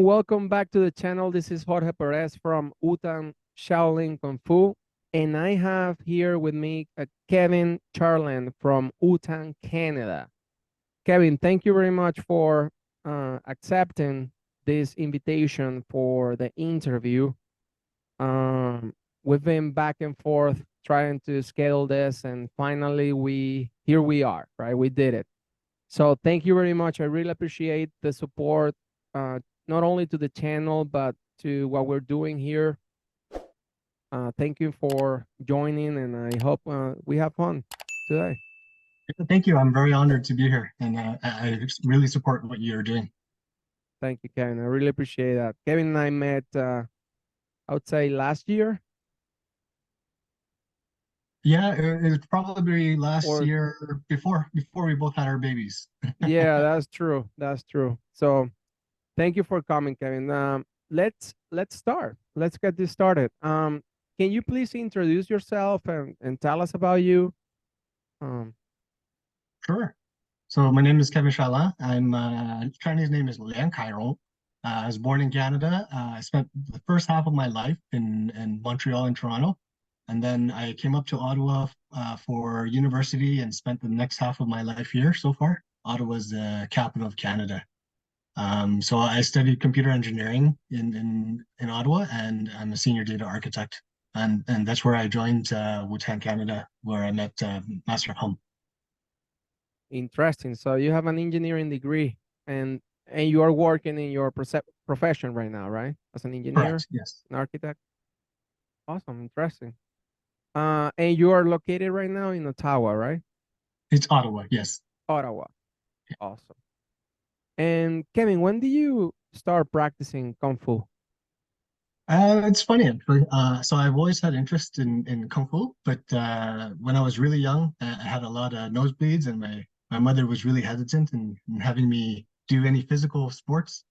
welcome back to the channel. This is Jorge Perez from wutanshaolinkungfu, and I have here with me Kevin Charland from Canada. Kevin, thank you very much for accepting this invitation for the interview. We've been back and forth trying to schedule this, and finally here we are, right? We did it. So thank you very much. I really appreciate the support, not only to the channel, but to what we're doing here. Thank you for joining, and I hope we have fun today. Thank you. I'm very honored to be here, and I really support what you're doing. Thank you, Kevin. I really appreciate that. Kevin and I met, I would say, last year. Yeah, it was probably last year before we both had our babies. Yeah, that's true. That's true. So thank you for coming, Kevin. Let's start. Let's get this started. Can you please introduce yourself and tell us about you? Sure. So my name is Kevin Charland. I'm Chinese name is Liang Kairong. I was born in Canada. I spent the first half of my life in Montreal and Toronto. And then I came up to Ottawa for university and spent the next half of my life here so far. Ottawa is the capital of Canada. So I studied computer engineering in Ottawa, and I'm a senior data architect. And that's where I joined Wutancanada, where I met Master Hum. Interesting. So you have an engineering degree, and you are working in your profession right now, right? As an engineer? Correct, yes. An architect? Awesome. Interesting. And you are located right now in Ottawa, right? It's Ottawa, yes. Ottawa. Yeah. Awesome. And Kevin, when did you start practicing Kung Fu? It's funny, actually. So I've always had interest in Kung Fu, but when I was really young, I had a lot of nosebleeds, and my mother was really hesitant in having me do any physical sports.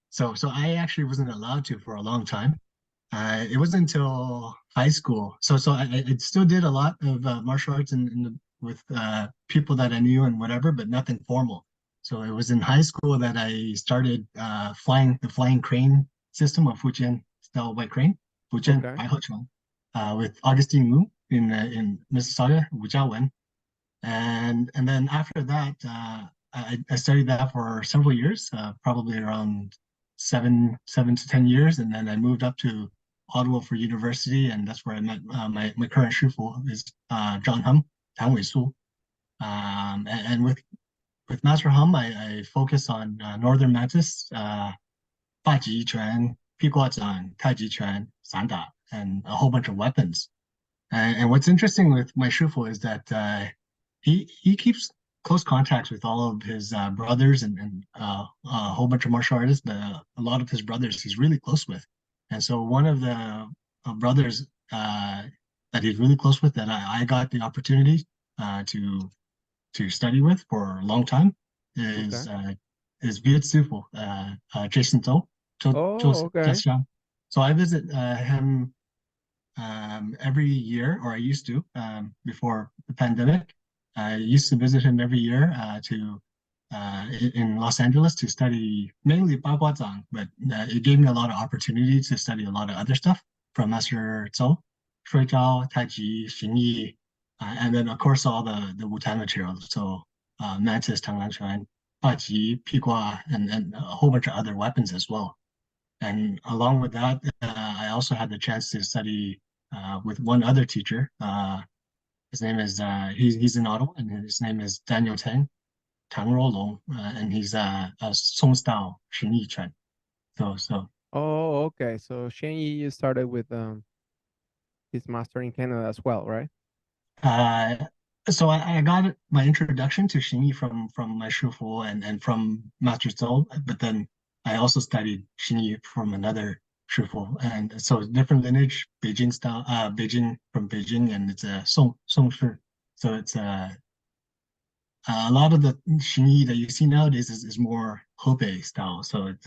So I actually wasn't allowed to for a long time. It wasn't until high school. So I still did a lot of martial arts with people that I knew and whatever, but nothing formal. So it was in high school that I started flying the flying crane system of Fujian style white crane, Fujian Baihechuan, with Augustine Wu in Mississauga, Wujiawen. And then after that, I studied that for several years, probably around seven to 10 years, and then I moved up to Ottawa for university, and that's where I met my current shifu is John Hum, Tang Weisu. And with Master Hum, I focus on northern mantis, Baji Quan, Piguazan, Taiji Quan, Sanda, and a whole bunch of weapons. And what's interesting with my shifu is that he keeps close contacts with all of his brothers and a whole bunch of martial artists, but a lot of his brothers he's really close with. And so one of the brothers that he's really close with that I got the opportunity to study with for a long time is Viet Sifu, Jason Zhou. Okay. So I visit him every year, or I used to before the pandemic. I used to visit him every year in Los Angeles to study mainly Bagua, but it gave me a lot of opportunity to study a lot of other stuff from Master Zhou, Shui Zhao, Tai Chi, Xing Yi, and then of course all the wutan materials. So mantis, tanglangquan, Baji, Pigua, and a whole bunch of other weapons as well. And along with that, I also had the chance to study with one other teacher. His name is he's in Ottawa, and his name is Daniel Tang Long, and he's a Song style Shen Yi Chuan. So. Oh, okay. So Shen Yi, you started with his master in Canada as well, right? So I got my introduction to Shen Yi from my shifu and from Master Zhou, but then I also studied Shen Yi from another shifu, and so it's different lineage, Beijing style, Beijing from Beijing, and it's a Song Shi. So it's a lot of the Shen Yi that you see nowadays is more Hebei style, so it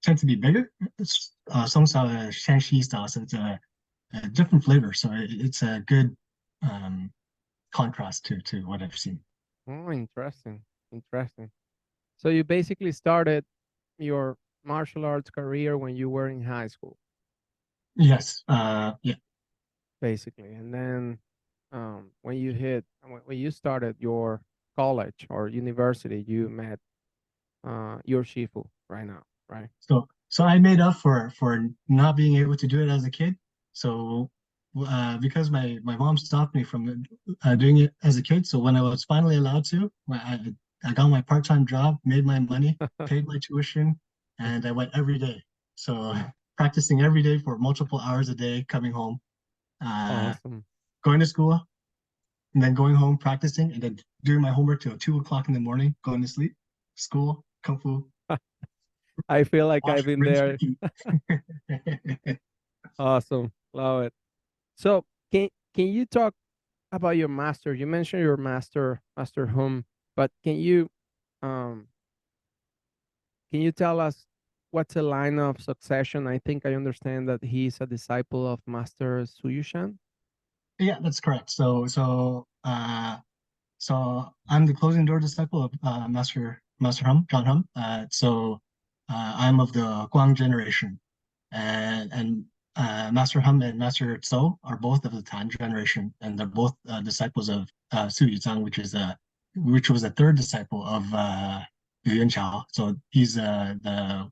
tends to be bigger. It's Song style, Shanxi style, so it's a different flavor. So it's a good contrast to what I've seen. Oh, interesting. So you basically started your martial arts career when you were in high school, Yes. Yeah. basically, and then when you started your college or university, you met your shifu right now, right? So I made up for not being able to do it as a kid. So because my mom stopped me from doing it as a kid. So when I was finally allowed to, I got my part-time job, made my money, paid my tuition, and I went every day. So practicing every day for multiple hours a day, coming home, uh, Awesome. going to school, and then going home, practicing, and then doing my homework till 2 o'clock in the morning, going to sleep, school, kung fu, I feel like wash, I've been rinse, there. repeat. Awesome. Love it. So can you talk about your master? You mentioned your master, Master Hum, but um can you tell us what's the line of succession? I think I understand that he's a disciple of Master Suyushan. Yeah, that's correct. So I'm the closing door disciple of Master Hum, John Hum. I'm of the Guang generation, and Master Hum and Master Tso are both of the Tan generation, and they're both disciples of Su Yizang, which was a third disciple of Yuan Chao. So he's the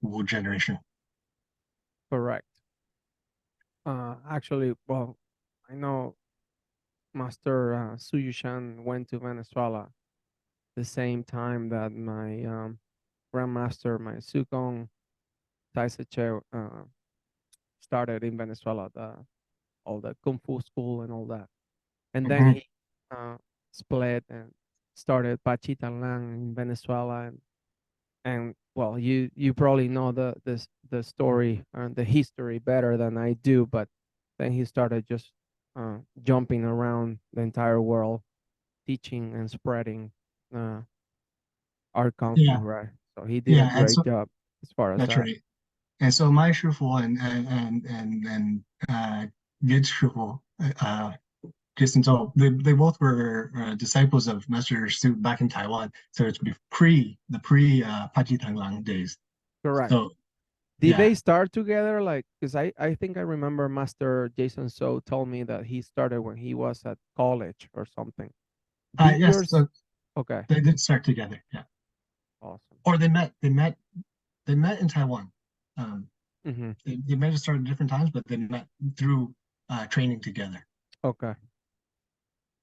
Wu generation. Correct. Actually, well, I know Master Suyushan went to Venezuela the same time that my grandmaster, my Sukong Taiseche, started in Venezuela, all the kung fu school and all that. And then Mhm. he split and started Baji in Venezuela, and well, you probably know the story and the history better than I do, but then he started just jumping around the entire world, teaching and spreading uh, our kung fu, Yeah, right? So he did a yeah, and great so job as far as that's that. right. And so my Shufu and Gid Shufu, Jason Zhou, they both were disciples of Master Su back in Taiwan. So it's pre Paji Tanglang days. Correct. So Did yeah, they start together? Like, because I think I remember Master Jason So told me that he started when he was at college or something. Did yes, yours? so Okay, they did start together. Yeah, awesome. or they met in Taiwan. Um, Mm-hmm. they might have started different times, but they met through training together. Okay,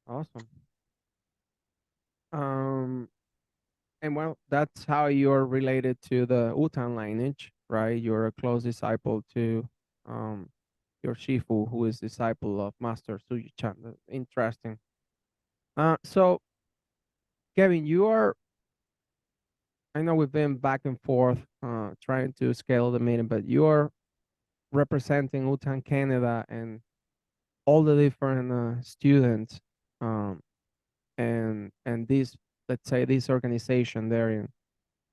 awesome. Um, and well, that's how you're related to the Wutan lineage, right? You're a close disciple to um your Shifu, who is disciple of Master Suji Chan. Interesting. So Kevin, you are. I know we've been back and forth, trying to scale the meeting, but you are representing Wutan Canada and all the different students, um, and this, let's say, this organization there in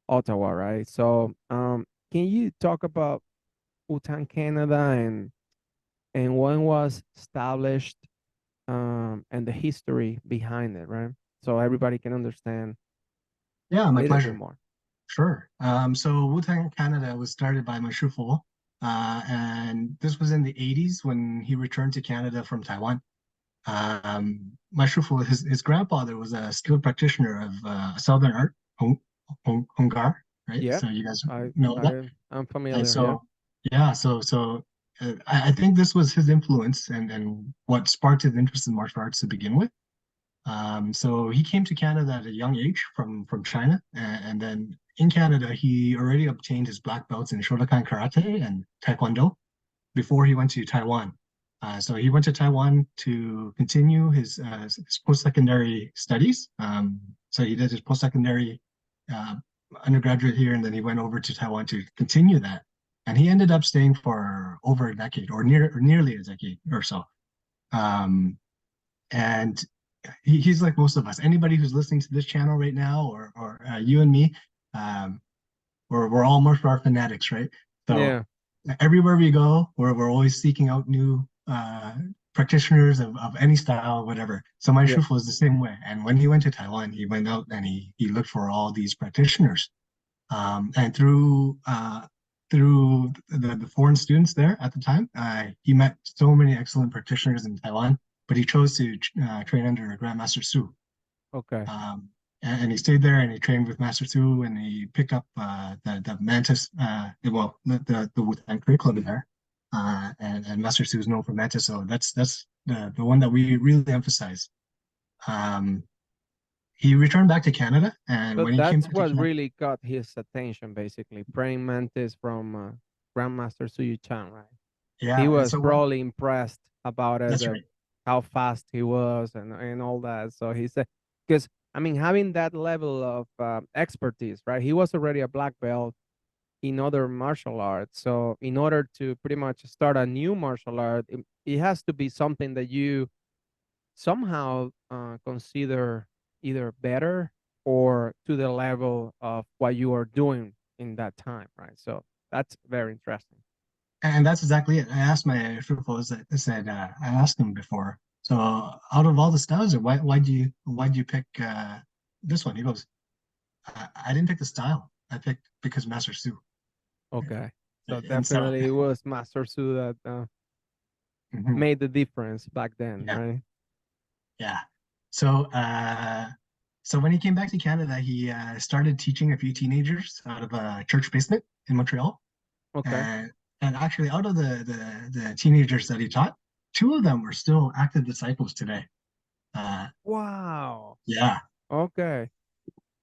Ottawa, right? So, can you talk about Wutan Canada and when was established, and the history behind it, right? So everybody can understand Yeah, a my little bit pleasure. more. Sure. So Wutan Canada was started by my Shufu, and this was in the 80s when he returned to Canada from Taiwan. My Shufu, his grandfather was a skilled practitioner of Southern art, Hungar, right? Yeah, So you guys I know that. I'm And familiar. Yeah. so, yeah, I think this was his influence and what sparked his interest in martial arts to begin with. So he came to Canada at a young age from China, and then in Canada he already obtained his black belts in Shotokan Karate and Taekwondo before he went to Taiwan. So he went to Taiwan to continue his post-secondary studies. So he did his post-secondary uh, undergraduate here, and then he went over to Taiwan to continue that. And he ended up staying for over a decade, or nearly a decade or so. Um, and he's like most of us. Anybody who's listening to this channel right now, or you and me, um, we're all martial art fanatics, right? So Yeah. everywhere we go, we're always seeking out new practitioners of any style, whatever. So my Yeah. Shufu was the same way. And when he went to Taiwan, he went out and he looked for all these practitioners. And through the foreign students there at the time, he met so many excellent practitioners in Taiwan, but he chose to train under Grandmaster Su. Okay. And he stayed there and he trained with Master Su and he picked up the mantis, well, the Wutan curriculum there. And Master Su is known for mantis, so that's the one that we really emphasize. Um, he returned back to Canada, and So when he came that's back to what Canada, really got his attention, basically. Praying Mantis from Grandmaster Suyu Chan, right? He yeah, and was so when probably impressed about it, that's right. how fast he was and all that. So he said, because I mean, having that level of expertise, right? He was already a black belt in other martial arts. So in order to pretty much start a new martial art, it has to be something that you somehow consider either better or to the level of what you are doing in that time, right? So that's very interesting. And that's exactly it. I asked my pupils. I asked him before. So out of all the styles, why do you pick this one? He goes, I didn't pick the style. I picked because Master Su. Okay. So And so definitely it was Master Su that mhm, made the difference back then, yeah, right? yeah. So so when he came back to Canada, he started teaching a few teenagers out of a church basement in Montreal. Okay. And and actually, out of the teenagers that he taught, two of them were still active disciples today. Uh, Wow. yeah. Okay.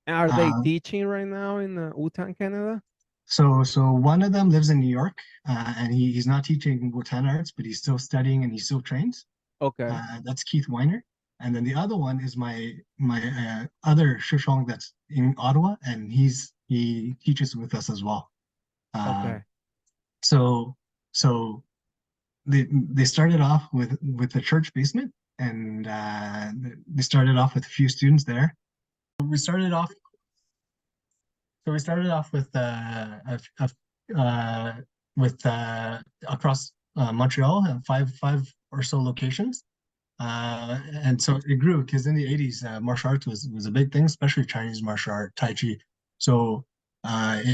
Are they Uh, teaching right now in Wutan, Canada? so one of them lives in New York, and he's not teaching Wutan arts, but he's still studying and he still trains. Okay. That's Keith Weiner. And then the other one is my other Shushong that's in Ottawa, and he teaches with us as well. Uh, Okay. so so they started off with the church basement, and they started off with a few students there. We started off So we started off with across Montreal, and five or so locations, and so it grew because in the 80s, martial arts was a big thing, especially Chinese martial art, Tai Chi. So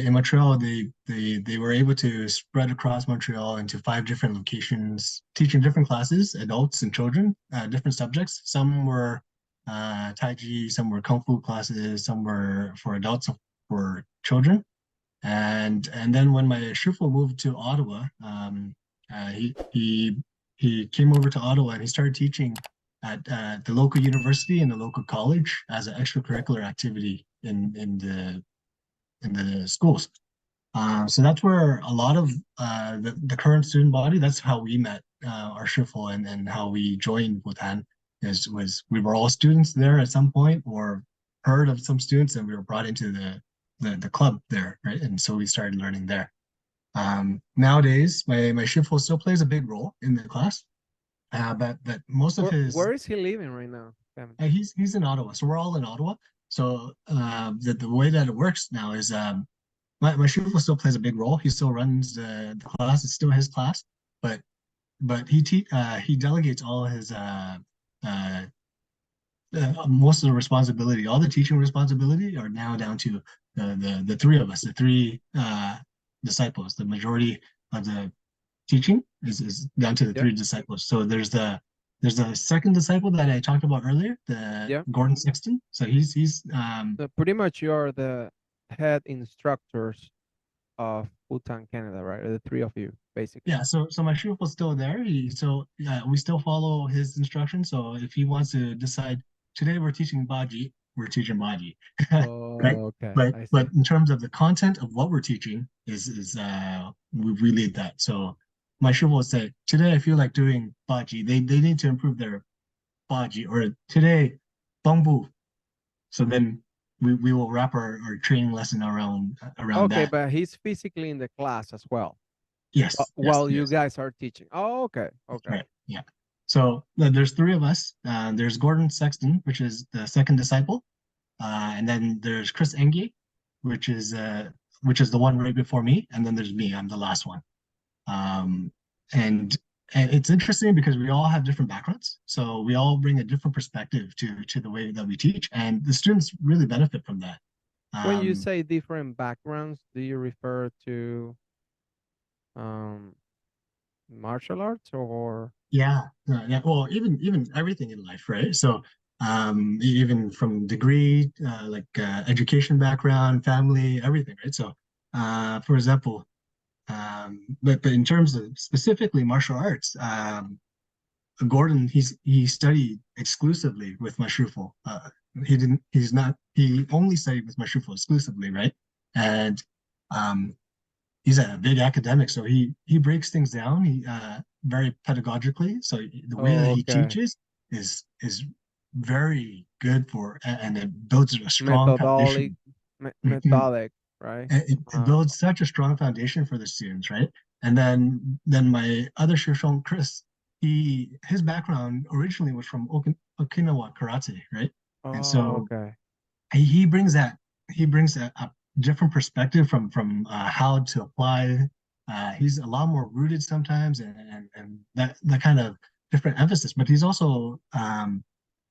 in Montreal, they were able to spread across Montreal into five different locations, teaching different classes, adults and children, different subjects. Some were Tai Chi, some were Kung Fu classes, some were for adults, for children. And then when my Shufu moved to Ottawa, he came over to Ottawa and he started teaching at the local university and the local college as an extracurricular activity in the schools. So that's where a lot of the current student body. That's how we met our Shufu and how we joined Wutan. Was we were all students there at some point, or heard of some students, and we were brought into the club there, right? And so we started learning there. Nowadays, my Shufu still plays a big role in the class, but most of his Where is he living right now, Kevin? he's in Ottawa, so we're all in Ottawa. So the way that it works now is my Shufu still plays a big role. He still runs the class. It's still his class, but he delegates all his uh, most of the responsibility, all the teaching responsibility, are now down to the three of us, the three disciples. The majority of the teaching is down to the Yeah. three disciples. So there's the second disciple that I talked about earlier, the Yeah. Gordon Sexton. So he's So pretty much you're the head instructors of Wutan Canada, right? The three of you, basically. yeah. So my pupil's still there. We still follow his instructions. So if he wants to decide today we're teaching Baji, we're teaching Baji, right? Oh, okay. But I but see. in terms of the content of what we're teaching we lead that. So my pupil will say today I feel like doing Baji. They need to improve their Baji, or today Bangbu. So then we will wrap our training lesson around Okay, that. but he's physically in the class as well Yes, yes, while you yes. guys are teaching. Oh, okay. That's Okay. right. Yeah. So there's three of us. There's Gordon Sexton, which is the second disciple, and then there's Chris Engie, which is uh, which is the one right before me, and then there's me. I'm the last one. Um, and and it's interesting because we all have different backgrounds, so we all bring a different perspective to the way that we teach, and the students really benefit from that. When you say different backgrounds, do you refer to um, martial arts or? Yeah, yeah. Well, even everything in life, right? So, even from degree, education background, family, everything, right? So, for example, but in terms of specifically martial arts, Gordon, he studied exclusively with my Shufu. He only studied with my Shufu exclusively, right? And um, he's a big academic, so he breaks things down. He very pedagogically. So the way that Oh, he okay. teaches is very good for, and it builds a strong Methodolic, foundation. methodic, right? It builds such a strong foundation for the students, right? And then my other Shishong, Chris, his background originally was from Okinawa karate, right? And Oh, so okay. he brings that he brings a different perspective from how to apply. He's a lot more rooted sometimes, and that kind of different emphasis. But he's also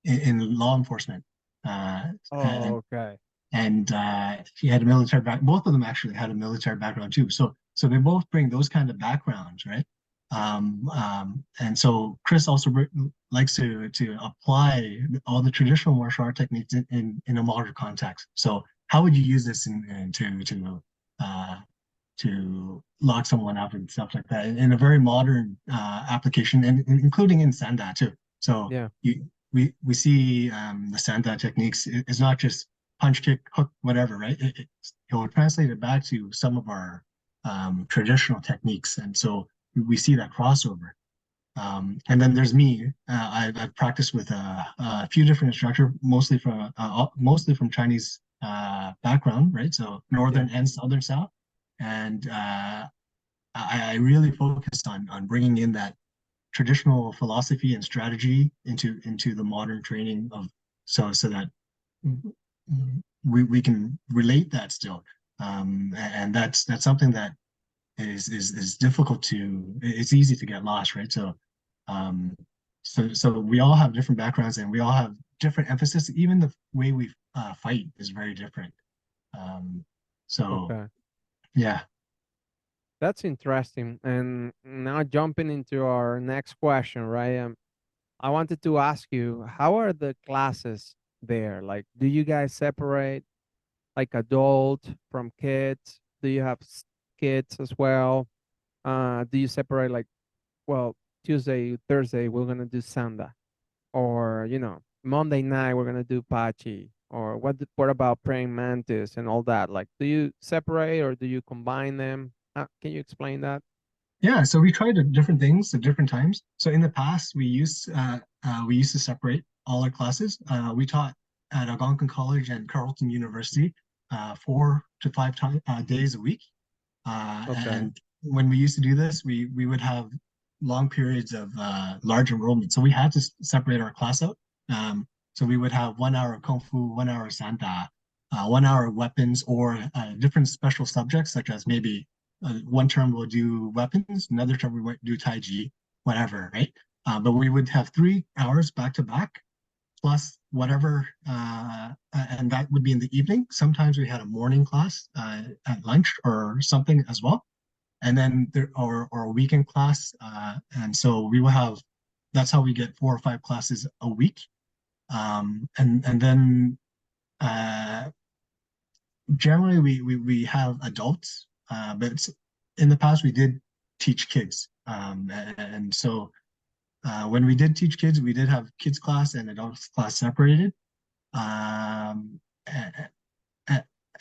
in law enforcement, Oh, okay. and he had a military back. Both of them actually had a military background too. So they both bring those kind of backgrounds, right? And so Chris also likes to apply all the traditional martial art techniques in a modern context. So how would you use this uh, to lock someone up and stuff like that in a very modern application, and including in sanda too. So Yeah. we see the sanda techniques is not just punch, kick, hook, whatever, right? He'll translate it back to some of our traditional techniques, and so we see that crossover. And then there's me. I've practiced with a few different instructors, mostly from Chinese background, right? So Yeah. northern and southern style, and I really focused on bringing in that traditional philosophy and strategy into the modern training of so that we can relate that still, and that's something that is difficult to. It's easy to get lost, right? Um, so we all have different backgrounds and we all have different emphasis. Even the way we fight is very different. Um, so Okay. yeah, That's interesting. And now jumping into our next question, right? I wanted to ask you, how are the classes there? Like, do you guys separate like adult from kids? Do you have kids as well? Do you separate like, well, Tuesday, Thursday, we're gonna do sanda, or Monday night we're gonna do Baji, or what about praying mantis and all that? Like, do you separate or do you combine them? Can you explain that? yeah. So we tried different things at different times. So in the past, we used to separate all our classes. We taught at Algonquin College and Carleton University 4 to 5 days a week. Okay. And when we used to do this, we would have long periods of large enrollment. So we had to separate our class out. So we would have 1 hour of kung fu, 1 hour of sanda, 1 hour of weapons, or different special subjects, such as maybe one term we'll do weapons, another term we might do tai chi, whatever, right? But we would have 3 hours back to back plus whatever, and that would be in the evening. Sometimes we had a morning class at lunch or something as well, and then or a weekend class, and so we will have. That's how we get 4 or 5 classes a week, and then uh, generally we have adults, but in the past we did teach kids, and so when we did teach kids, we did have kids class and adults class separated. Um,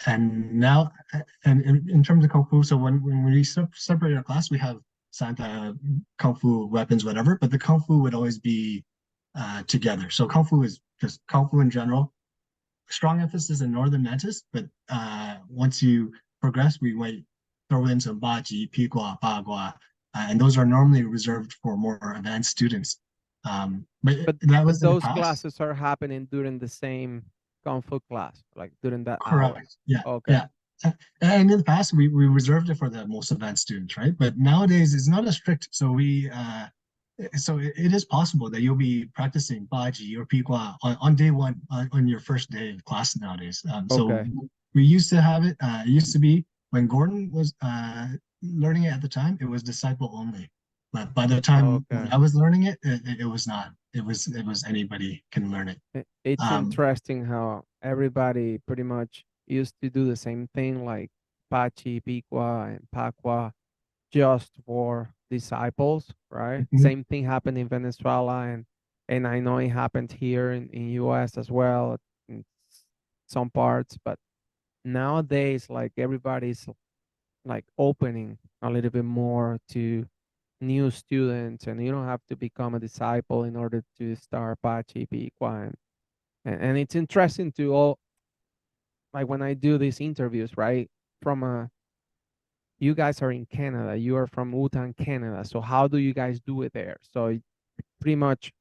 and now, and in terms of kung fu, so when we separate our class, we have Santa, kung fu, weapons, whatever, but the kung fu would always be together. So kung fu is just kung fu in general. Strong emphasis in northern mantis, but once you progress, we might throw in some Baji, Bagua, and those are normally reserved for more advanced students. But But that was in the those past. classes are happening during the same Kung Fu class, like during that hour. Correct. Yeah. Okay. Yeah. And in the past, we reserved it for the most advanced students, right? But nowadays, it's not as strict. So it is possible that you'll be practicing Baji or Pigua on day one on your first day of class nowadays. So Okay. we used to have it. It used to be when Gordon was learning it at the time, it was disciple only. But by the time when Okay. I was learning it, it was not. It was anybody can learn it. It's Um, interesting how everybody pretty much used to do the same thing, like Baji, Bagua, and Bagua, just for disciples, right? mhm. Same thing happened in Venezuela, and I know it happened here in US as well, in some parts, but nowadays, like everybody's like opening a little bit more to new students, and you don't have to become a disciple in order to start Baji, Bagua, and it's interesting to all, like when I do these interviews, right? From a You guys are in Canada, you are from Wutan, Canada. So how do you guys do it there? So pretty much,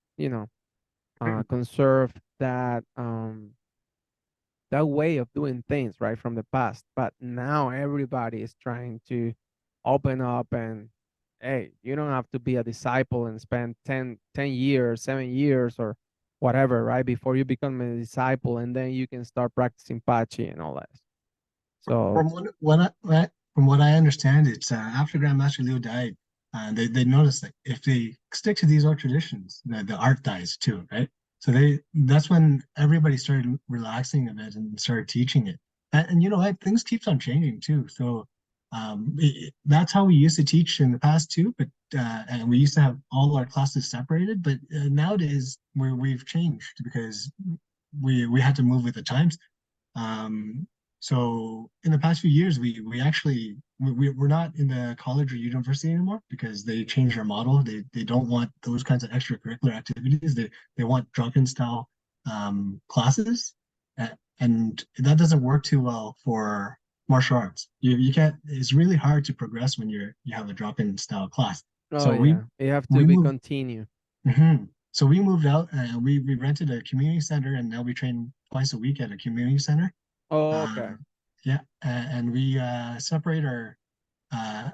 conserve that way of doing things, right, from the past. But now everybody is trying to open up and hey, you don't have to be a disciple and spend 10 years, 7 years or whatever, right? Before you become a disciple and then you can start practicing Pachi and all that. So From from what I understand, it's after Grandmaster Liu died, they noticed that if they stick to these old traditions, the art dies too, right? So that's when everybody started relaxing a bit and started teaching it. And you know what? Things keeps on changing too. So that's how we used to teach in the past too. But and we used to have all our classes separated. But nowadays we've changed because we had to move with the times. Um, so in the past few years, we actually we're not in the college or university anymore because they changed their model. They don't want those kinds of extracurricular activities. They want drop-in style classes, and that doesn't work too well for martial arts. You can't. It's really hard to progress when you have a drop-in style class. oh So yeah, you have to we be moved. continue. Mhm. So we moved out and we rented a community center and now we train twice a week at a community center. Oh, okay. Uh, yeah, and we separate our uh,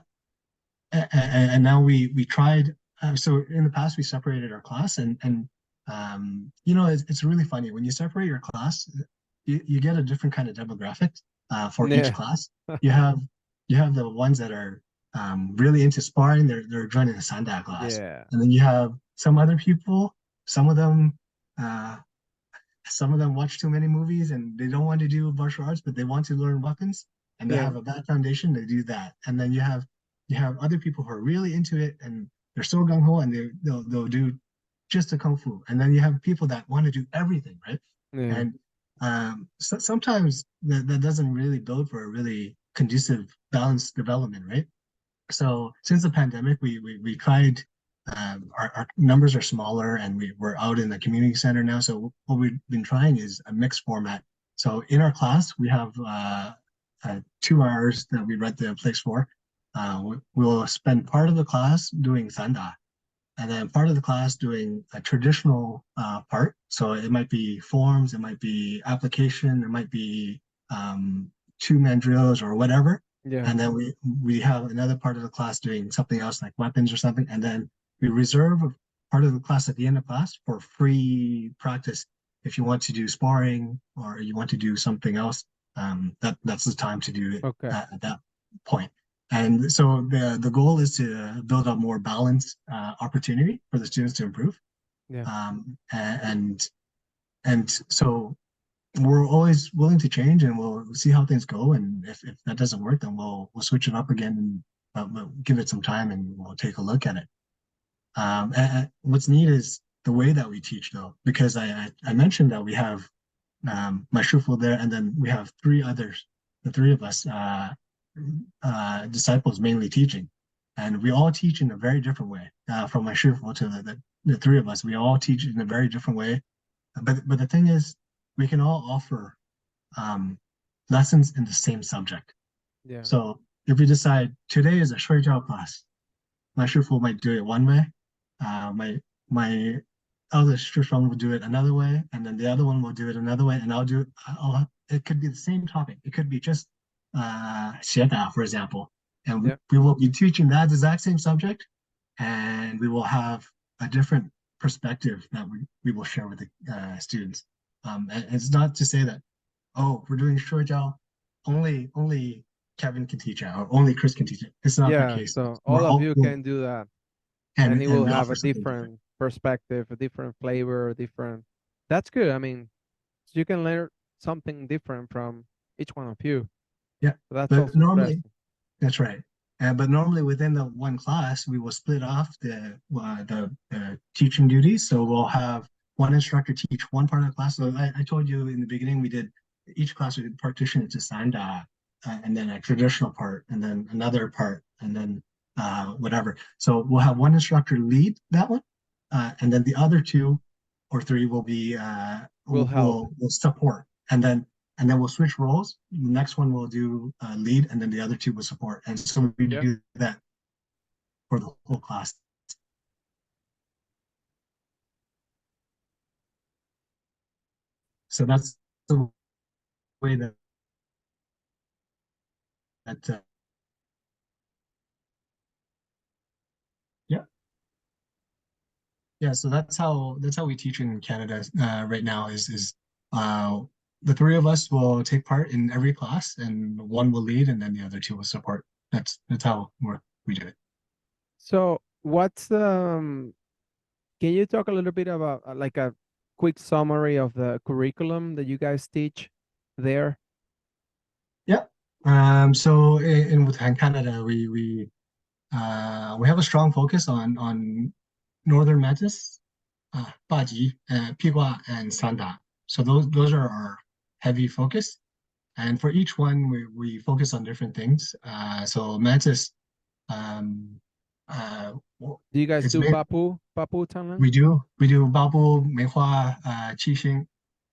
and now we tried. So in the past, we separated our class, and you know it's really funny when you separate your class, you get a different kind of demographic for each Yeah. class. You have you have the ones that are really into sparring. They're joining the sanda class, Yeah. and then you have some other people. Some of them. Uh, some of them watch too many movies and they don't want to do martial arts, but they want to learn weapons and they Yeah. have a bad foundation. They do that, and then you have other people who are really into it and they're so gung ho and they'll do just a kung fu, and then you have people that want to do everything, right? Yeah. And sometimes that doesn't really build for a really conducive, balanced development, right? So since the pandemic, we tried. Our numbers are smaller, and we're out in the community center now. So what we've been trying is a mixed format. So in our class, we have 2 hours that we rent the place for. We'll spend part of the class doing sanda, and then part of the class doing a traditional part. So it might be forms, it might be application, it might be two-man drills or whatever. Yeah. And then we have another part of the class doing something else like weapons or something. And then we reserve a part of the class at the end of class for free practice. If you want to do sparring or you want to do something else, that's the time to do it Okay. at that point. And so the goal is to build a more balanced opportunity for the students to improve. Yeah. And so we're always willing to change, and we'll see how things go. And if that doesn't work, then we'll switch it up again and we'll give it some time, and we'll take a look at it. And what's neat is the way that we teach, though, because I mentioned that we have my shufu there, and then we have three others, the three of us disciples mainly teaching, and we all teach in a very different way. From my shufu to the three of us, we all teach in a very different way. But the thing is, we can all offer um, lessons in the same subject. Yeah. So if we decide today is a short job class, my shufu might do it one way, my eldest Shushong will do it another way, and then the other one will do it another way, and it could be the same topic. It could be just 写打, for example, and Yeah. we will be teaching that exact same subject, and we will have a different perspective that we will share with the students. And it's not to say that, oh, we're doing 说教 only Kevin can teach it, or only Chris can teach it. It's not the Yeah, case. so We're all of all you can do that, and it will and we have a offer something different. different perspective, a different flavor, a different. That's good. I mean, you can learn something different from each one of you. Yeah, So that's but also normally interesting. that's right. But normally within the one class, we will split off the teaching duties. So we'll have one instructor teach one part of the class. So I told you in the beginning, we did each class we did partition into sanda, and then a traditional part, and then another part, and then whatever. So we'll have one instructor lead that one, and then the other two or three will be Will help. will support, and then we'll switch roles. The next one we'll do lead, and then the other two will support. And so we Yeah. do that for the whole class. So that's the way that yeah, yeah. So that's how we teach in Canada right now. Is uh, the three of us will take part in every class, and one will lead, and then the other two will support. That's how we do it. So what's can you talk a little bit about like a quick summary of the curriculum that you guys teach there? Yeah. So in Wutan, Canada, we have a strong focus on northern mantis, Baji, Bagua, and sanda. So those are our heavy focus. And for each one, we focus on different things. So mantis, um, uh, Do you guys it's do made. Papu Tanglangquan? We do babu, meihua, qixing.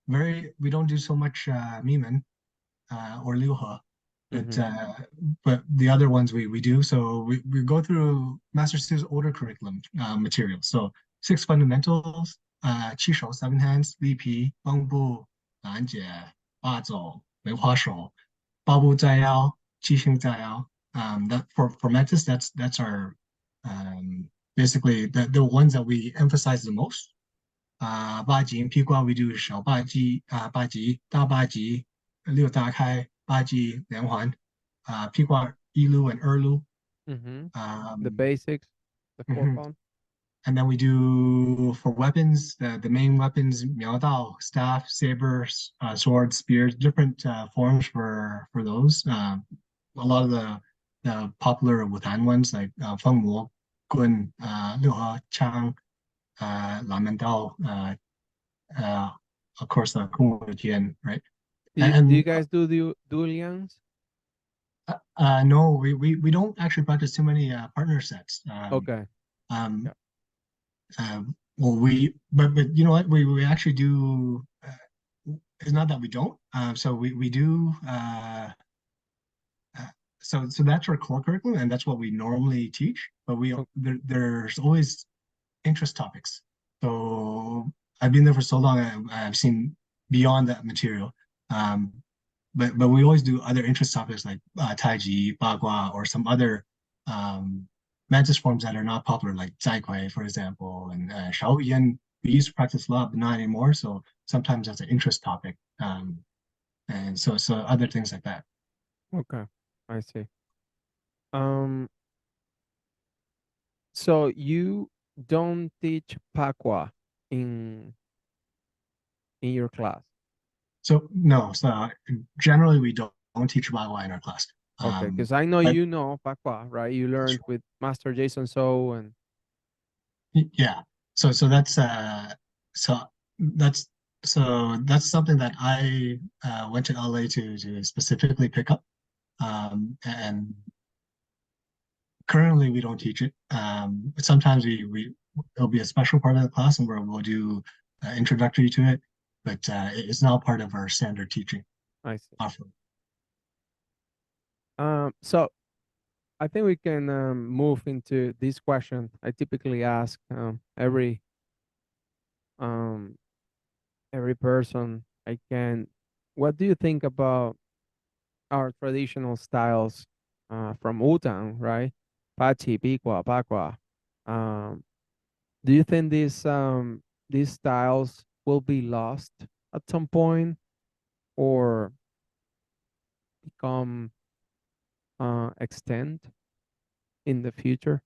We don't do so much mimen or liuhe, but Mm-hmm. the other ones we do. So we go through Master Stu's older curriculum material. So six fundamentals, qi seven hands, lipi, bangbu, nanjie, bazou, weihua shou, babu zai qixing zai. That for mantis, that's our basically the ones that we emphasize the most. Baji and Pigua, we do 小巴鸡、大巴鸡、六大开、巴鸡、连环、Pigua, Ilu, and Erlu. Mm-hmm. The Um, basics, the core mhm. fun. And then we do for weapons, the main weapons, miaodao, staff, sabers, swords, spears, different forms for those. A lot of the popular wutan ones like fengmo, gun, liuhe, chang, lamendao, uh, of course, the kungfu, right? Do you And guys do the dualians? no, we don't actually practice too many partner sets. Okay. Um, Yeah. well, but you know what? We actually do. It's not that we don't. So we do. So that's our core curriculum, and that's what we normally teach. But there's always interest topics. So I've been there for so long, I've seen beyond that material. Um, but we always do other interest topics like Taiji, Bagua, or some other mantis forms that are not popular, like Zaikwai, for example, and Shaolin. We used to practice a lot, but not anymore. So sometimes that's an interest topic, and so other things like that. Okay. I see. Um, so you don't teach Pakwa in in your class. So no, so generally we don't teach Bagua in our class. Okay, Um, because I know but you know Pakwa, right? You learned with Master Jason So and Yeah. So so that's that's something that I went to LA to specifically pick up. And currently we don't teach it. But sometimes we it'll be a special part of the class and where we'll do introductory to it, but it's not part of our standard teaching I see. offering. So I think we can move into this question. I typically ask um, every person I can. What do you think about our traditional styles from Wutan, right? Pachi, Bikwa, Bakwa. Um, do you think these styles will be lost at some point, or become extinct in the future?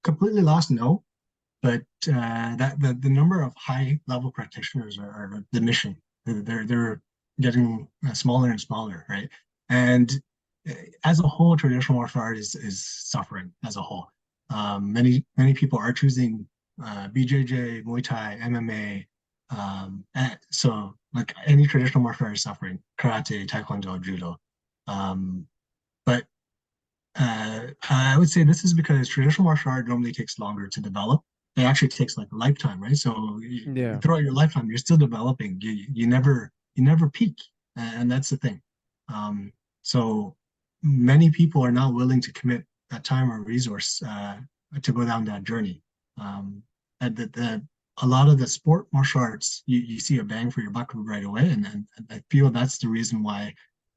Completely lost, no. But that the number of high level practitioners are diminishing. They're getting smaller and smaller, right? And as a whole, traditional martial art is suffering as a whole. Many people are choosing BJJ, Muay Thai, MMA. So like any traditional martial art is suffering, karate, taekwondo, judo. But I would say this is because traditional martial art normally takes longer to develop. It actually takes like a lifetime, right? So Yeah. throughout your lifetime, you're still developing. You never peak, and that's the thing. So many people are not willing to commit that time or resource to go down that journey. And a lot of the sport martial arts, you see a bang for your buck right away, and I feel that's the reason why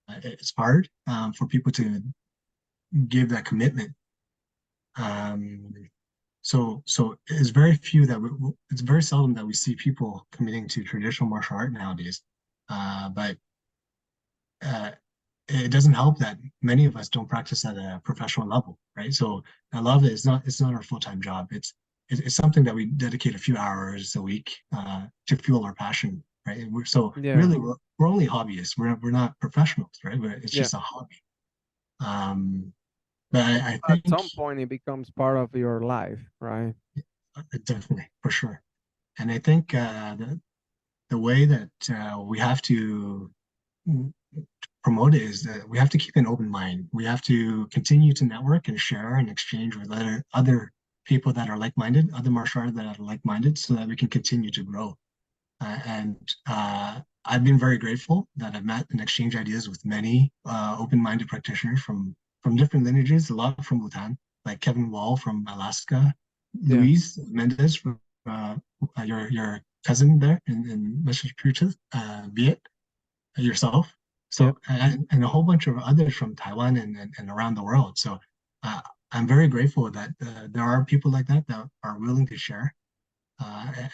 it's hard for people to give that commitment. Um, so it's very few that it's very seldom that we see people committing to traditional martial art nowadays. But uh, it doesn't help that many of us don't practice at a professional level, right? So a lot of it is not it's not our full-time job. It's something that we dedicate a few hours a week to fuel our passion, right? So Yeah. really we're only hobbyists. We're not professionals, right? It's Yeah. just a hobby. Um, but I At think some point, it becomes part of your life, right? definitely for sure. And I think the way that we have to promote it is that we have to keep an open mind. We have to continue to network and share and exchange with other people that are like-minded, other martial artists that are like-minded, so that we can continue to grow. And I've been very grateful that I've met and exchanged ideas with many open-minded practitioners from different lineages. A lot from Wutan, like Kevin Wall from Alaska, Yeah. Louise Mendez from your cousin there in Massachusetts, Viet, yourself. Yeah. So and a whole bunch of others from Taiwan and around the world. So uh, I'm very grateful that there are people like that that are willing to share.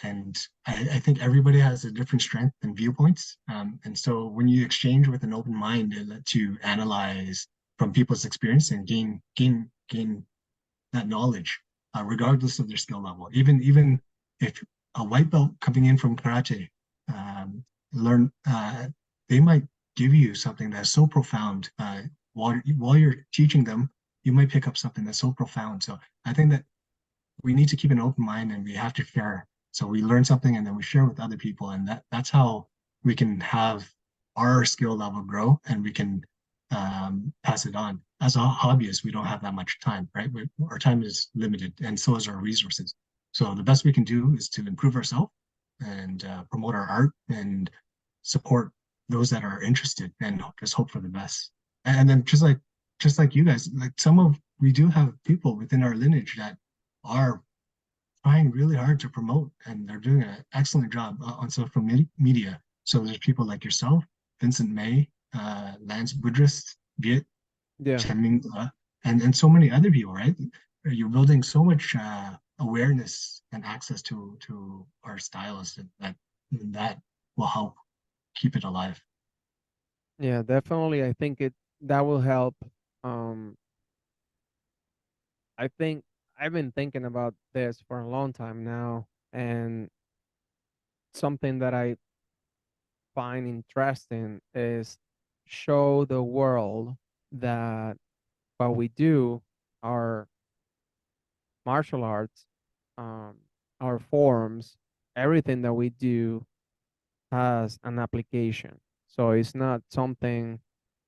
And I think everybody has a different strength and viewpoints. And so when you exchange with an open mind, it lets you analyze from people's experience and gain that knowledge, regardless of their skill level. Even if a white belt coming in from karate learn, they might give you something that's so profound. While you're teaching them, you might pick up something that's so profound. So I think that we need to keep an open mind and we have to share. So we learn something and then we share with other people, and that's how we can have our skill level grow and we can pass it on. As a hobbyist, we don't have that much time, right? Our time is limited, and so is our resources. So the best we can do is to improve ourselves and promote our art and support those that are interested and just hope for the best. And then just like you guys, like we do have people within our lineage that are trying really hard to promote, and they're doing an excellent job on social media. So there's people like yourself, Vincent May, Lance Boudris, Viet, Yeah. Chen and so many other people, right? You're building so much awareness and access to our styles that will help keep it alive. Yeah, definitely. I think it that will help. Um, I think I've been thinking about this for a long time now, and something that I find interesting is show the world that what we do, our martial arts, um, our forms, everything that we do has an application. So it's not something,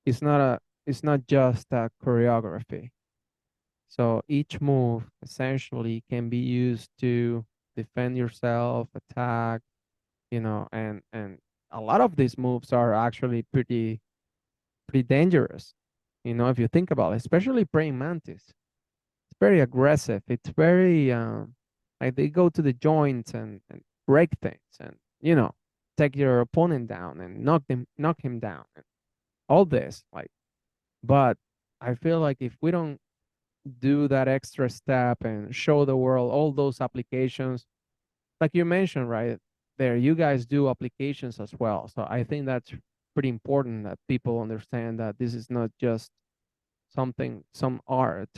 it's not a, it's not just a choreography. So each move essentially can be used to defend yourself, attack, and a lot of these moves are actually pretty dangerous. If you think about it, especially praying mantis. It's very aggressive. It's very like they go to the joints and break things and take your opponent down and knock him down and all this like. But I feel like if we don't do that extra step and show the world all those applications, like you mentioned right there, you guys do applications as well. So I think that's pretty important that people understand that this is not just some art,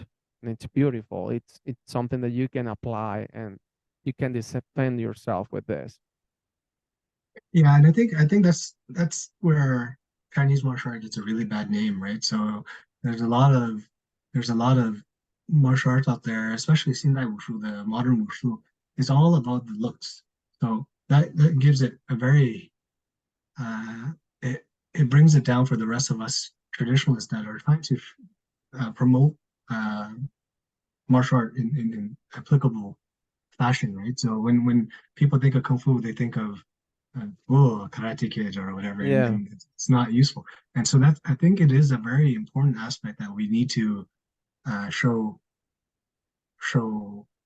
and it's beautiful. It's something that you can apply, and you can defend yourself with this. Yeah, and I think that's where Chinese martial art gets a really bad name, right? So there's a lot of there's a lot of martial arts out there, especially Sindai Wushu, the modern Wushu, is all about the looks. So that gives it a very it it brings it down for the rest of us traditionalists that are trying to promote uh, martial art in applicable fashion, right? So when people think of kung fu, they think of oh, karate kid or whatever, Yeah. and it's not useful. And so that I think it is a very important aspect that we need to show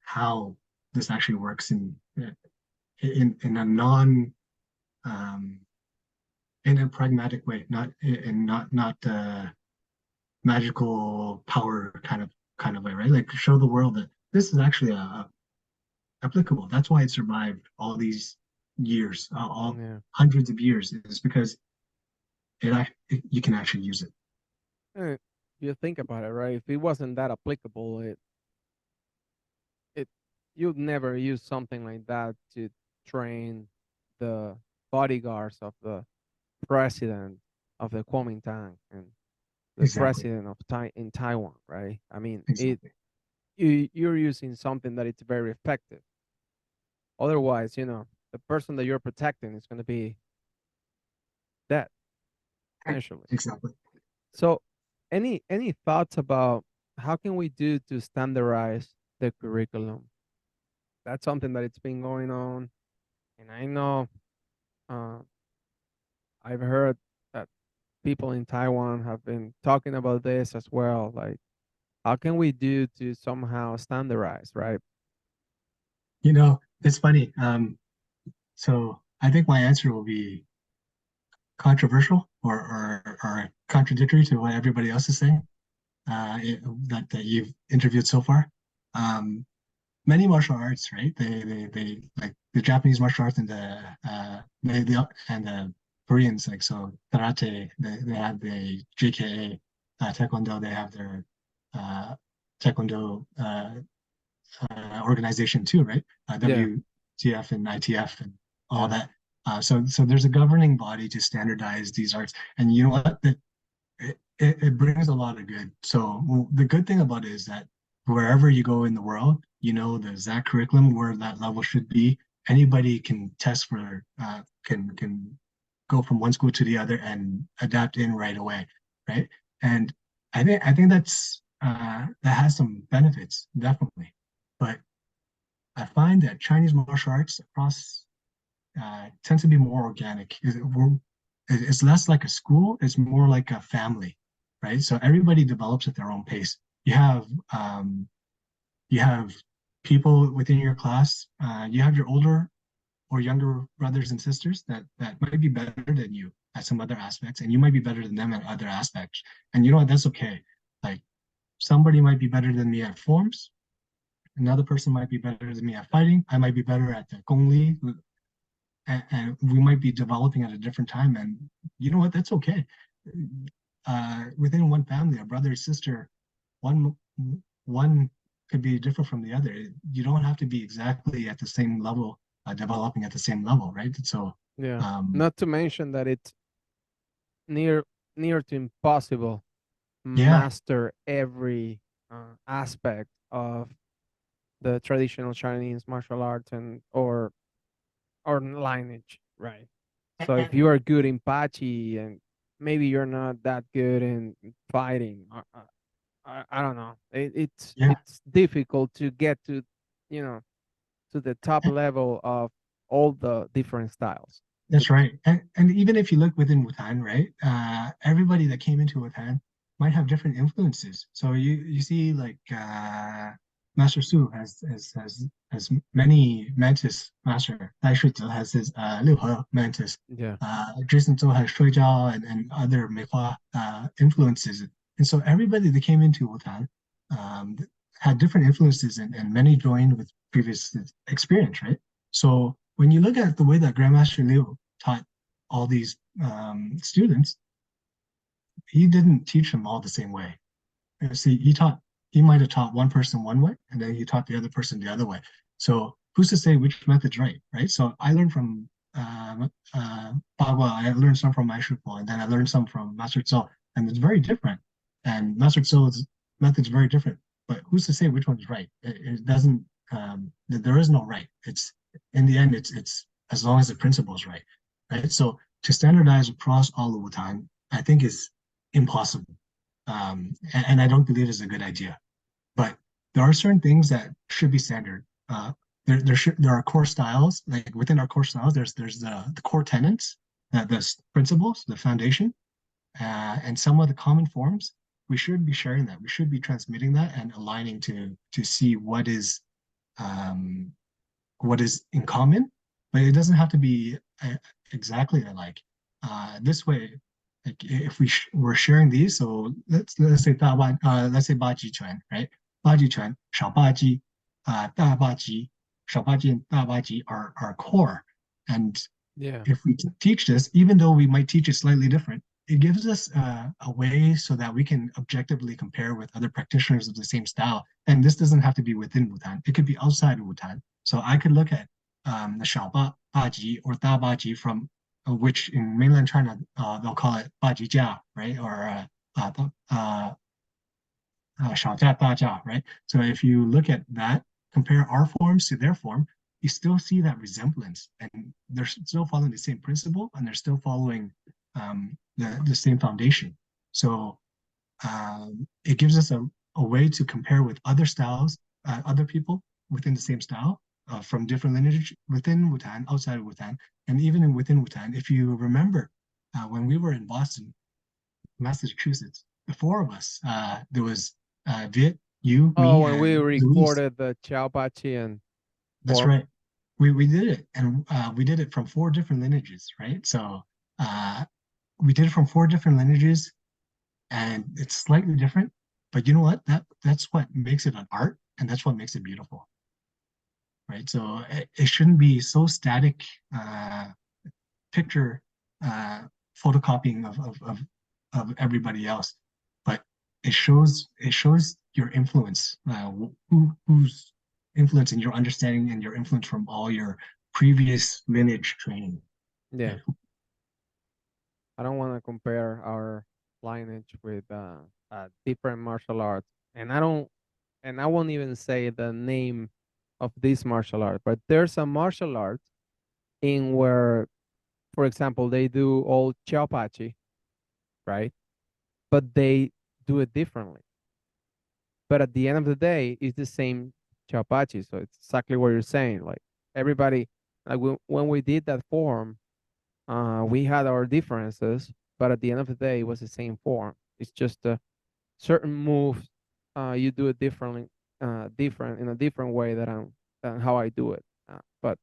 how this actually works in a non um, in a pragmatic way, not magical power kind of way, right? Like show the world that this is actually applicable. That's why it survived all these years, all Yeah. hundreds of years, is because you can actually use it. Eh, you think about it, right? If it wasn't that applicable, it you'd never use something like that to train the bodyguards of the president of the Kuomintang and the Exactly, president of in Taiwan, right? I mean, exactly. you're using something that it's very effective. Otherwise, the person that you're protecting is going to be dead essentially. Exactly. So, any thoughts about how can we do to standardize the curriculum? That's something that it's been going on, and I know uh, I've heard that people in Taiwan have been talking about this as well. Like, how can we do to somehow standardize, right? It's funny. So I think my answer will be controversial or contradictory to what everybody else is saying that you've interviewed so far. Um, Many martial arts, right? They like the Japanese martial arts and and the Koreans, like so karate. They have the JKA, Taekwondo. They have their uh, Taekwondo organization too, right? Yeah, WTF and ITF and all yeah, that. So there's a governing body to standardize these arts, and you know what? It brings a lot of good. So the good thing about it is that wherever you go in the world, the exact curriculum where that level should be. Anybody can test for can go from one school to the other and adapt in right away, right? And I think that has some benefits definitely, but I find that Chinese martial arts across tends to be more organic. It's less like a school, it's more like a family, right? So everybody develops at their own pace. You have people within your class. You have your older or younger brothers and sisters that might be better than you at some other aspects, and you might be better than them at other aspects. And you know what? That's okay. Like somebody might be better than me at forms. Another person might be better than me at fighting. I might be better at the gongli, and we might be developing at a different time. And you know what? That's okay. Within one family, a brother or sister, one one could be different from the other. You don't have to be exactly at the same level, developing at the same level, right? So, yeah. um, Not to mention that it's near near to impossible yeah, master every aspect of the traditional Chinese martial arts and or lineage, right? So if you are good in Baji and maybe you're not that good in fighting, I don't know. yeah, It's difficult to get to, you know, to the top level of all the different styles. that's It's right. And even if you look within Wutan, right? Everybody that came into Wutan might have different influences. So you see, like Master Su has many mantis master. Tai Shi has his liuhe mantis. yeah, Jason Zhou has Shui Zhao and other Meihua influences. And so everybody that came into Wutan um, had different influences, and many joined with previous experience, right? So when you look at the way that Grandmaster Liu taught all these students, he didn't teach them all the same way. See, he might have taught one person one way, and then he taught the other person the other way. So who's to say which method's right, right? So I learned from Bagua, I learned some from Maishupo, and then I learned some from Master Tso, and it's very different. And Master Tso's method's very different. But who's to say which one's right? It doesn't. There is no right. It's in the end, it's as long as the principle is right, right? So to standardize across all of Wutan, I think is impossible, and I don't believe it's a good idea. But there are certain things that should be standard. There are core styles, like within our core styles. There's the core tenets, the principles, the foundation, and some of the common forms. We should be sharing that. We should be transmitting that and aligning to see um, what is in common. But it doesn't have to be exactly alike. This way, like if we're sharing these, so let's say let's say Baji Chuan, right? Baji Chuan, 小八级, 大八级, 小八级 and 大八级 are core. And Yeah. if we teach this, even though we might teach it slightly different, it gives us a way so that we can objectively compare with other practitioners of the same style. And this doesn't have to be within Wutan; it could be outside of Wutan. So I could look at the Xiao Baji or Da Baji from which in mainland China they'll call it Baji Jia, right? Or Shao Jia Da Jia, right? So if you look at that, compare our forms to their form, you still see that resemblance, and they're still following the same principle, and they're still following the same foundation. So it gives us a way to compare with other styles, other people within the same style from different lineage within Wutan, outside of Wutan, and even within Wutan. If you remember, when we were in Boston, Massachusetts, the four of us, there was Viet, you, Oh, me, when we and Luis. recorded the Xiaobachi and That's right. We did it, and we did it from four different lineages, right? So we did it from four different lineages, and it's slightly different. But you know what? That's what makes it an art, and that's what makes it beautiful, right? So it shouldn't be so static picture photocopying of everybody else, but it shows your influence, who's influence in your understanding and your influence from all your previous lineage training. yeah. I don't want to compare our lineage with different martial arts, and I won't even say the name of this martial art. But there's a martial art in where, for example, they do all Xiaopachi, right? But they do it differently. But at the end of the day, it's the same Xiaopachi. So it's exactly what you're saying. Like everybody, like when we did that form, we had our differences, but at the end of the day, it was the same form. It's just a certain move, you do it differently, different in a different way than how I do it. But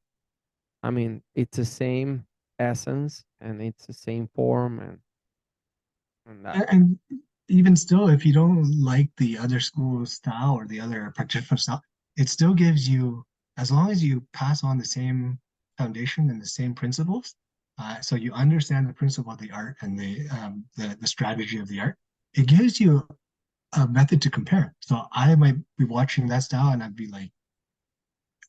I mean, it's the same essence and it's the same form and that. And even still, if you don't like the other school style or the other practitioner style, it still gives you, as long as you pass on the same foundation and the same principles, so you understand the principle of the art and the strategy of the art, it gives you a method to compare. So I might be watching that style and I'd be like,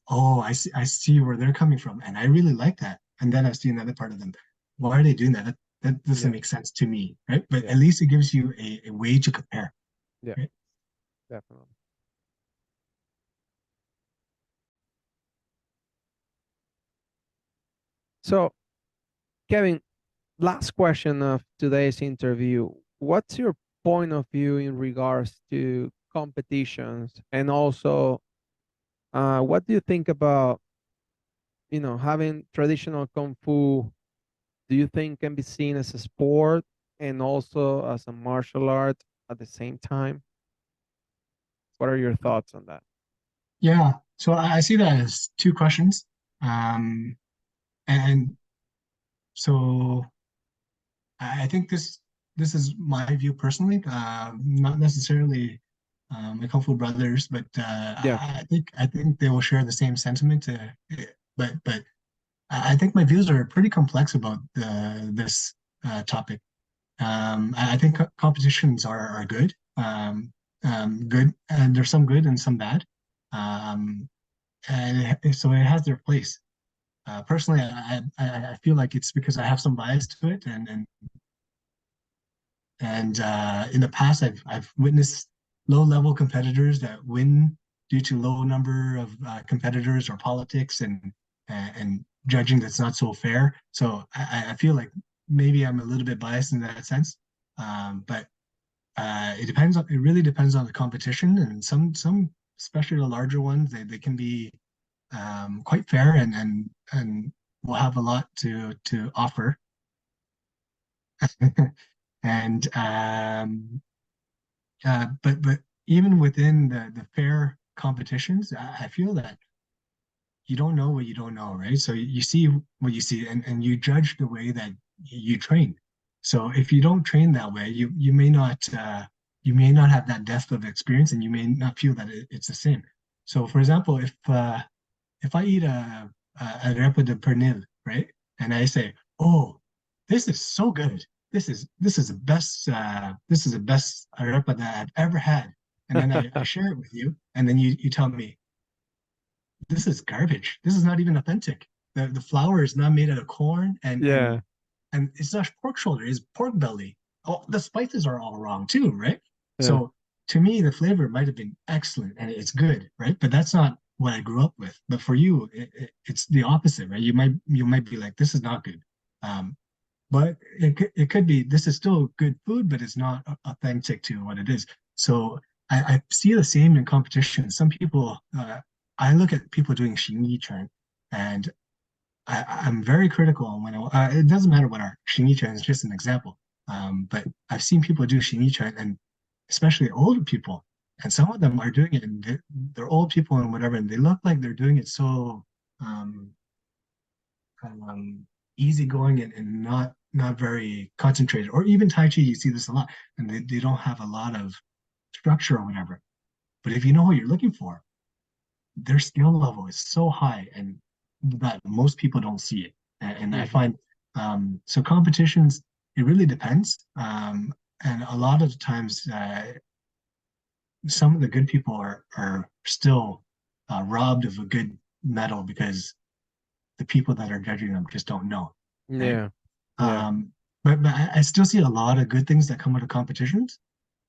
oh, I see where they're coming from, and I really like that. And then I see another part of them. Why are they doing that? That doesn't Yeah, make sense to me, right? But yeah, at least it gives you a way to compare, yeah, right? definitely. So, Kevin, last question of today's interview. What's your point of view in regards to competitions, and also what do you think about having traditional kung fu? Do you think can be seen as a sport and also as a martial art at the same time? What are your thoughts on that? Yeah. So I see that as two questions. And so I think this is my view personally, not necessarily my Kung Fu brothers, but Yeah, I think they will share the same sentiment. But I think my views are pretty complex about this. topic. I think competitions are good. Good, and there's some good and some bad. Um, so it has their place. Personally, I feel like it's because I have some bias to it, and in the past, I've witnessed low-level competitors that win due to low number of competitors or politics and judging that's not so fair. So I feel like maybe I'm a little bit biased in that sense. But it depends on, it really depends on the competition, and some especially the larger ones, they can be quite fair and will have a lot to offer. And but even within the fair competitions, I feel that you don't know what you don't know, right? So you see what you see, and you judge the way that you train. So if you don't train that way, you may not have that depth of experience, and you may not feel that it's the same. So, for example, if I eat a repa de pernil, right, and I say, "Oh, this is so good. This is the best arepa that I've ever had," and then I share it with you, and then you tell me this is garbage. This is not even authentic. The flour is not made out of corn, Yeah. and it's not pork shoulder, it's pork belly. Oh, the spices are all wrong too, right? Yeah. So to me, the flavor might have been excellent and it's good, right? But that's not what I grew up with. But for you, it's the opposite, right? You might be like, this is not good. But it could be this is still good food, but it's not authentic to what it is. So I see the same in competition. Some people, I look at people doing 形意拳, and I'm very critical when it doesn't matter what our 形意拳 is just an example. But I've seen people do 形意拳, and especially older people, and some of them are doing it, and they're old people and whatever, and they look like they're doing it so um, easygoing and not very concentrated. Or even Tai Chi, you see this a lot, and they don't have a lot of structure or whatever. But if you know what you're looking for, their skill level is so high, and that most people don't see it. And I Mhm. find so competitions, it really depends. And a lot of the times, some of the good people are still robbed of a good medal because the people that are judging them just don't know, right? Yeah. Yeah. Um, but I still see a lot of good things that come out of competitions.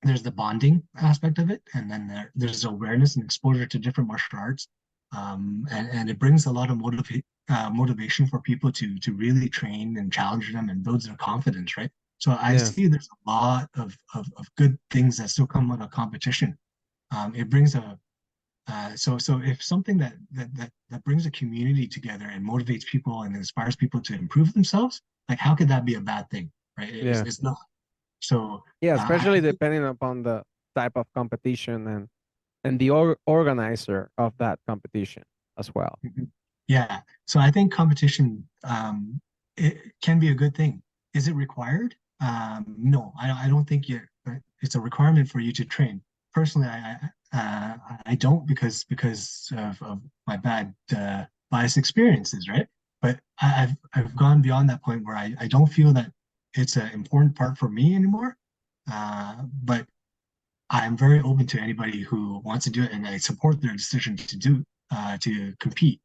There's the bonding aspect of it, and then there's awareness and exposure to different martial arts, and it brings a lot of motivation for people to really train and challenge them and builds their confidence, right? So I Yeah. see there's a lot of good things that still come out of competition. It brings a so if something that brings a community together and motivates people and inspires people to improve themselves, like how could that be a bad thing, right? Yeah. It's not. So Yeah, I especially think depending upon the type of competition and the organizer of that competition as well. mhm. Yeah. So I think competition it can be a good thing. Is it required? No, I don't think it's a requirement for you to train. Personally, I don't because of my bad bias experiences, right? But I've gone beyond that point where I don't feel that it's an important part for me anymore. But I'm very open to anybody who wants to do it, and I support their decision to compete.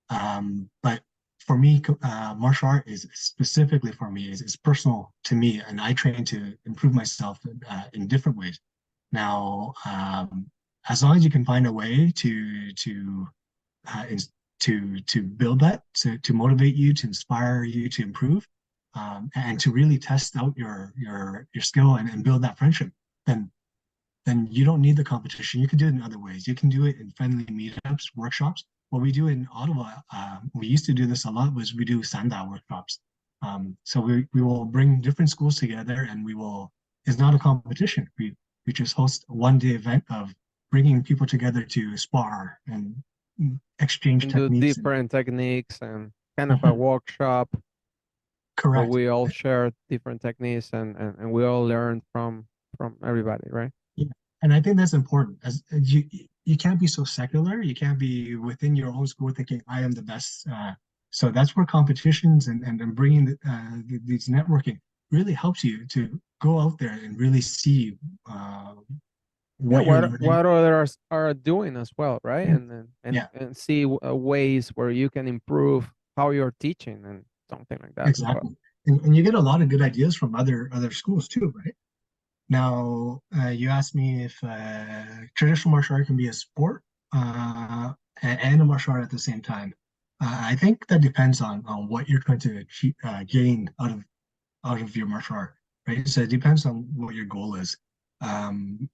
But for me, martial art is specifically for me is personal to me, and I train to improve myself in different ways. Now, as long as you can find a way uh, to build that, to motivate you, to inspire you to improve, and to really test out your skill and build that friendship, then you don't need the competition. You can do it in other ways. You can do it in friendly meetups, workshops. What we do in Ottawa, we used to do this a lot, was we do sanda workshops. So we will bring different schools together, and it's not a competition. We just host a 1 day event of bringing people together to spar and exchange And do techniques. different techniques and kind of a workshop where Correct. we all share different techniques and we all learn from everybody, right? Yeah. And I think that's important. As you can't be so secular. You can't be within your own school thinking I am the best. So that's where competitions and bringing these networking really helps you to go out there and really see what you're learning. what others are doing as well, right? Yeah. And see ways where you can improve how you're teaching and something like that as well. Exactly. And you get a lot of good ideas from other schools too, right? Now, you asked me if traditional martial art can be a sport and a martial art at the same time. I think that depends on what you're trying to achieve, gain out of your martial art, right? So it depends on what your goal is.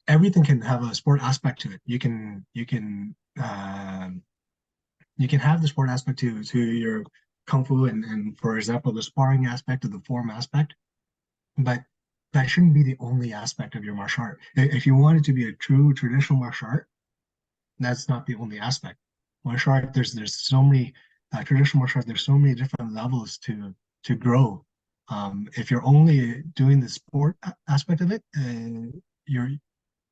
Everything can have a sport aspect to it. You can have the sport aspect to your kung fu and for example the sparring aspect or the form aspect, but that shouldn't be the only aspect of your martial art. If you want it to be a true traditional martial art, that's not the only aspect. Martial art, there's so many traditional martial art. There's so many different levels to grow. If you're only doing the sport aspect of it, you're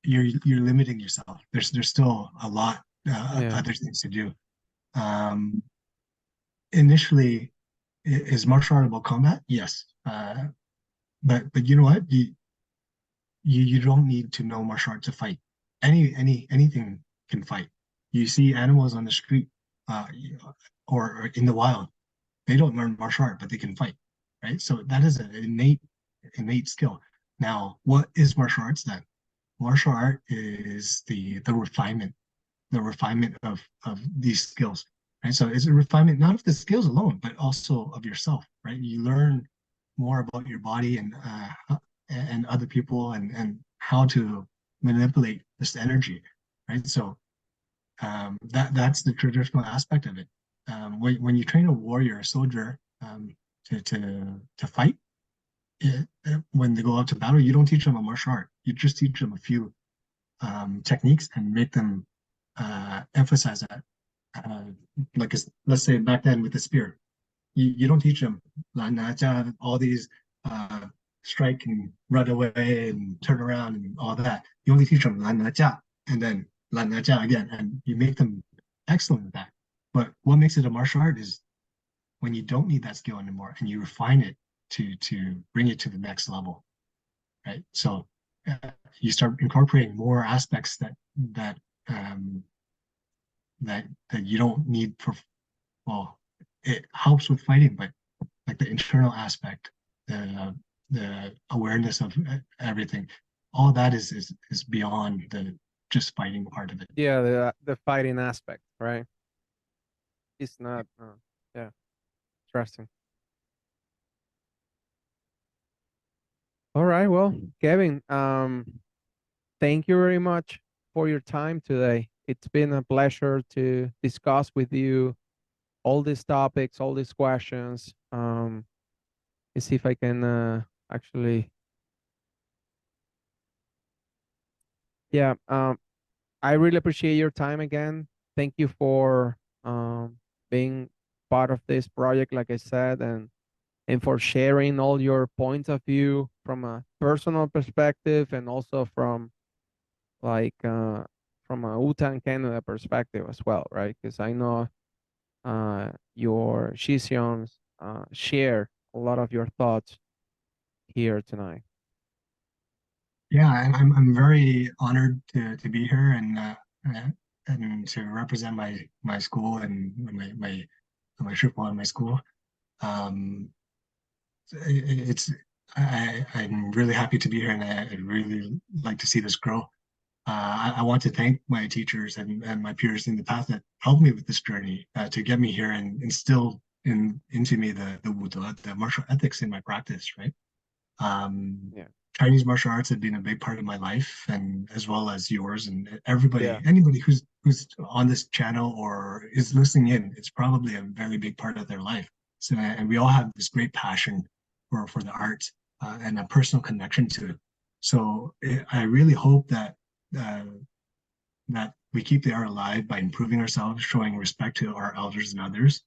you're limiting yourself. There's still a lot other things to do. Um, Initially, is martial art about combat? Yes, but you know what? You don't need to know martial art to fight. Anything can fight. You see animals on the street, uh, or in the wild. They don't learn martial art, but they can fight, right? So that is an innate skill. Now, what is martial arts then? Martial art is the refinement of these skills, right? So it's a refinement not of the skills alone, but also of yourself, right? You learn more about your body and other people and how to manipulate this energy, right? So that's the traditional aspect of it. When you train a warrior, a soldier, to fight, when they go out to battle, you don't teach them a martial art. You just teach them a few techniques and make them emphasize that. Like let's say back then with the spear, you don't teach them all these strike and run away and turn around and all that. You only teach them and then again, and you make them excellent at that. But what makes it a martial art is when you don't need that skill anymore and you refine it to bring it to the next level, right? So you start incorporating more aspects that um, that you don't need for, well, it helps with fighting, but like the internal aspect, the awareness of everything, all that is beyond the just fighting part of it. Yeah, the fighting aspect, right? It's not. Yeah, interesting. All right, well, Kevin, thank you very much for your time today. It's been a pleasure to discuss with you all these topics, all these questions. Let's see if I can actually. Yeah, I really appreciate your time again. Thank you for being part of this project, like I said, and for sharing all your points of view from a personal perspective and also like from a Wutan Canada perspective as well, right? Because I know your Shisions share a lot of your thoughts here tonight. Yeah, I'm very honored to be here and to represent my school and my triple and my school. Um, it's I'm really happy to be here, and I'd really like to see this grow. I want to thank my teachers and my peers in the past that helped me with this journey to get me here and instill into me the wudu, the martial ethics in my practice, right? Yeah. Chinese martial arts have been a big part of my life, and as well as yours and Yeah. anybody who's on this channel or is listening in. It's probably a very big part of their life. So, and we all have this great passion for the arts and a personal connection to it. So, I really hope uh, that we keep the art alive by improving ourselves, showing respect to our elders and others,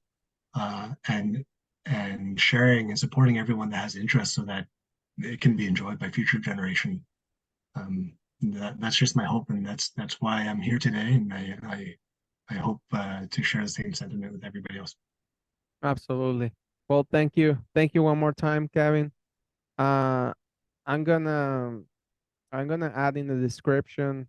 uh, and and sharing and supporting everyone that has interest, so that it can be enjoyed by future generation. That's just my hope, and that's why I'm here today, and I hope to share the same sentiment with everybody else. Absolutely. Well, thank you. Thank you one more time, Kevin. Uh, I'm gonna add in the description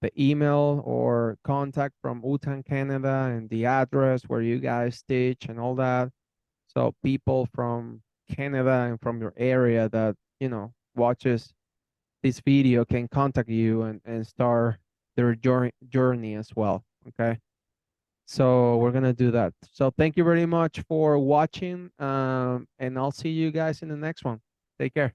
the email or contact from Wutan Canada and the address where you guys teach and all that. So people from Canada and from your area that, watches this video can contact you and start their journey as well. Okay. So we're gonna do that. So thank you very much for watching. And I'll see you guys in the next one. Take care.